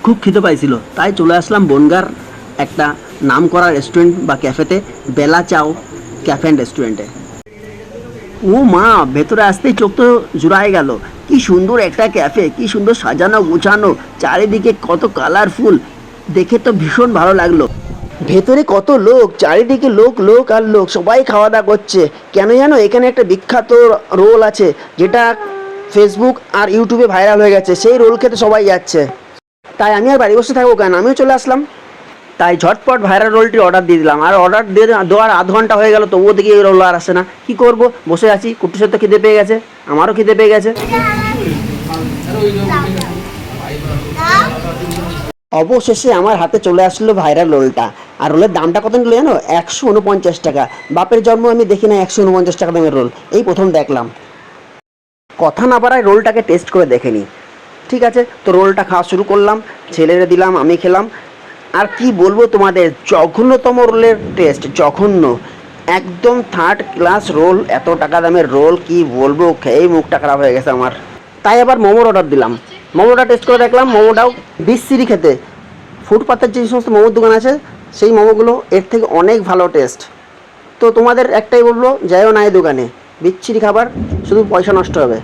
খুব খিদে পাইছিল, তাই চলে আসলাম বনগাঁর একটা নামকরা রেস্টুরেন্ট বা ক্যাফেতে, বেলা চাও ক্যাফে অ্যান্ড রেস্টুরেন্টে। ও মা, ভেতরে আসতেই চোখ তো জুড়ায় গেল। কি সুন্দর একটা ক্যাফে, কি সুন্দর সাজানো গোছানো, চারিদিকে কত কালারফুল, দেখে তো ভীষণ ভালো লাগলো। ভেতরে কত লোক, চারিদিকে লোক লোক আর লোক, সবাই খাওয়া দাওয়া করছে। কেন জানো, এখানে একটা বিখ্যাত রোল আছে যেটা ফেসবুক আর ইউটিউবে ভাইরাল হয়ে গেছে, সেই রোল খেতে সবাই যাচ্ছে। তাই আমি আর বাড়ি বসে থাকবো কেন, আমিও চলে আসলাম। তাই ঝটপট ভাইরাল রোলটি অর্ডার দিয়ে দিলাম, আর অর্ডার দিয়ে দেওয়ার আধ ঘন্টা হয়ে গেল, তবুও দেখি এই রোল আর আসে না। কী করবো, বসে আছি, কুট্টুসের তো খিদে পেয়ে গেছে, আমারও খিদে পেয়ে গেছে। অবশেষে আমার হাতে চলে আসলো ভাইরাল রোলটা। আর রোলের দামটা কত নিল জানো, 149 টাকা। বাপের জন্ম আমি দেখি না 149 টাকা দামের রোল, এই প্রথম দেখলাম। কথা না বাড়ায় রোলটাকে টেস্ট করে দেখে নিই। ঠিক আছে, তো রোলটা খাওয়া শুরু করলাম, ছেলেরে দিলাম, আমি খেলাম। আর কি বলবো তোমাদের, জঘন্যতম রোলের টেস্ট, জঘন্য, একদম থার্ড ক্লাস রোল। এত টাকা দামের রোল, কি বলবো, খেয়েই মুখটা খারাপ হয়ে গেছে আমার। তাই আবার মোমোর অর্ডার দিলাম, মোমোটা টেস্ট করে দেখলাম, মোমোটাও বিশ্রী খেতে। ফুটপাতের যে সমস্ত মোমোর দোকান আছে, সেই মোমোগুলো এর থেকে অনেক ভালো টেস্ট। তো তোমাদের একটাই বলবো, যাইও না এই দোকানে, বিচ্ছিরি খাবার, শুধু পয়সা নষ্ট হবে।